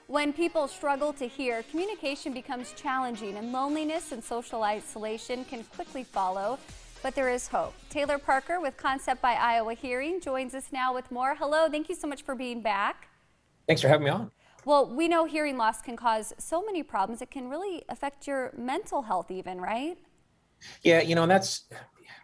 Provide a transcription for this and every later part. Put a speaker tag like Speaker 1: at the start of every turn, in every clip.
Speaker 1: When people struggle to hear, communication becomes challenging, and loneliness and social isolation can quickly follow. But there is hope. Taylor Parker with Concept by Iowa Hearing joins us now with more. Hello, thank you so much for being back.
Speaker 2: Thanks for having me on.
Speaker 1: Well, we know hearing loss can cause so many problems. It can really affect your mental health even, right?
Speaker 2: Yeah, that's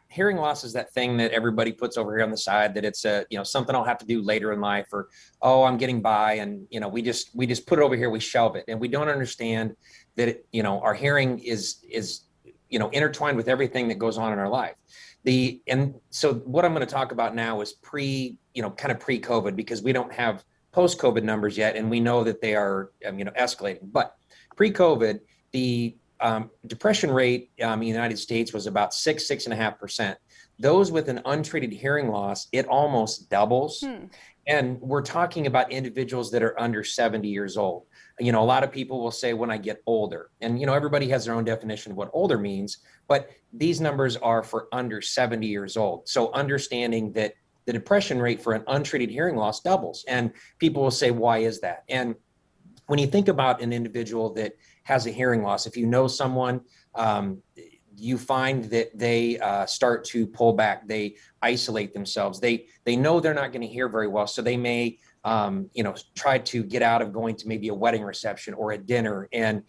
Speaker 2: hearing loss is that thing that everybody puts over here on the side that it's something I'll have to do later in life, or oh, I'm getting by, and we just put it over here, we shelve it, and we don't understand that our hearing is intertwined with everything that goes on in our life. And so what I'm going to talk about now is kind of pre-COVID, because we don't have post-COVID numbers yet, and we know that they are escalating. But pre-COVID, the depression rate in the United States was about 6.5%. Those with an untreated hearing loss, it almost doubles. And we're talking about individuals that are under 70 years old. A lot of people will say, when I get older, and everybody has their own definition of what older means, but these numbers are for under 70 years old. So understanding that the depression rate for an untreated hearing loss doubles, and people will say, why is that? And when you think about an individual that has a hearing loss, if you know someone, you find that they start to pull back, they isolate themselves, they know they're not going to hear very well, so they may try to get out of going to maybe a wedding reception or a dinner, and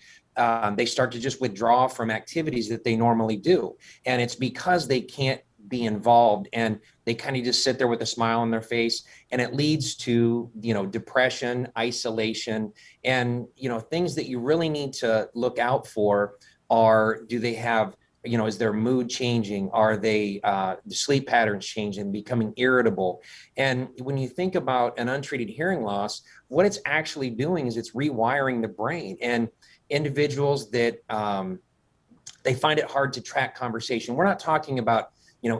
Speaker 2: they start to just withdraw from activities that they normally do. And it's because they can't be involved, and they kind of just sit there with a smile on their face, and it leads to depression, isolation, and things that you really need to look out for are, do they have, is their mood changing? Are they the sleep patterns changing, becoming irritable? And when you think about an untreated hearing loss, what it's actually doing is it's rewiring the brain. And individuals that they find it hard to track conversation. We're not talking about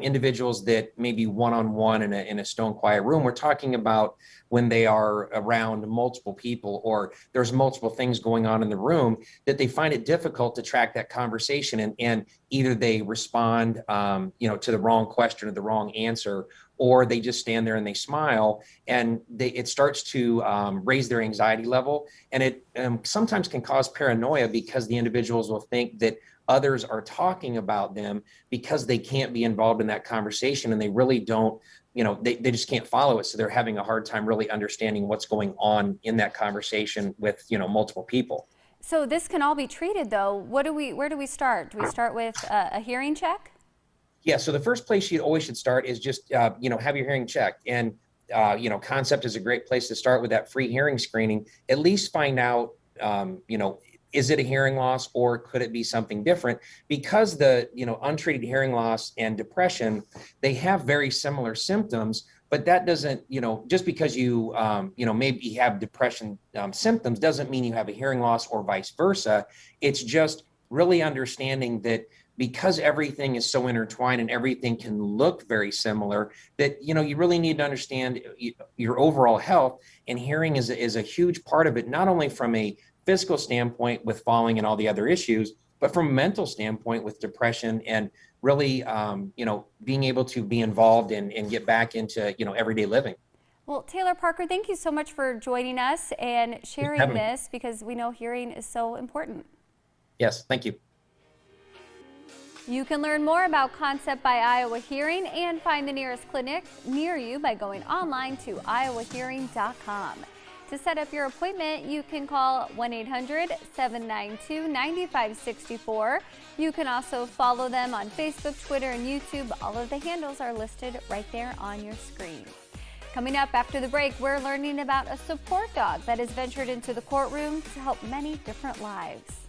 Speaker 2: individuals that may be one-on-one in a stone quiet room. We're talking about when they are around multiple people, or there's multiple things going on in the room, that they find it difficult to track that conversation, and either they respond to the wrong question or the wrong answer, or they just stand there and they smile, and it starts to raise their anxiety level. And it sometimes can cause paranoia, because the individuals will think that others are talking about them because they can't be involved in that conversation, and they really don't, they just can't follow it. So they're having a hard time really understanding what's going on in that conversation with, multiple people.
Speaker 1: So this can all be treated though. Where do we start? Do we start with a hearing check?
Speaker 2: Yeah, so the first place you always should start is just, have your hearing checked. And, Concept is a great place to start with that free hearing screening. At least find out, is it a hearing loss, or could it be something different? Because the untreated hearing loss and depression, they have very similar symptoms, but that doesn't, just because you maybe have depression symptoms doesn't mean you have a hearing loss, or vice versa. It's just really understanding that because everything is so intertwined and everything can look very similar, that you really need to understand your overall health, and hearing is a huge part of it, not only from a physical standpoint with falling and all the other issues, but from a mental standpoint with depression, and really, being able to be involved and get back into, everyday living.
Speaker 1: Well, Taylor Parker, thank you so much for joining us and sharing this, because we know hearing is so important.
Speaker 2: Yes, thank you.
Speaker 1: You can learn more about Concept by Iowa Hearing and find the nearest clinic near you by going online to iowahearing.com. To set up your appointment, you can call 1-800-792-9564. You can also follow them on Facebook, Twitter, and YouTube. All of the handles are listed right there on your screen. Coming up after the break, we're learning about a support dog that has ventured into the courtroom to help many different lives.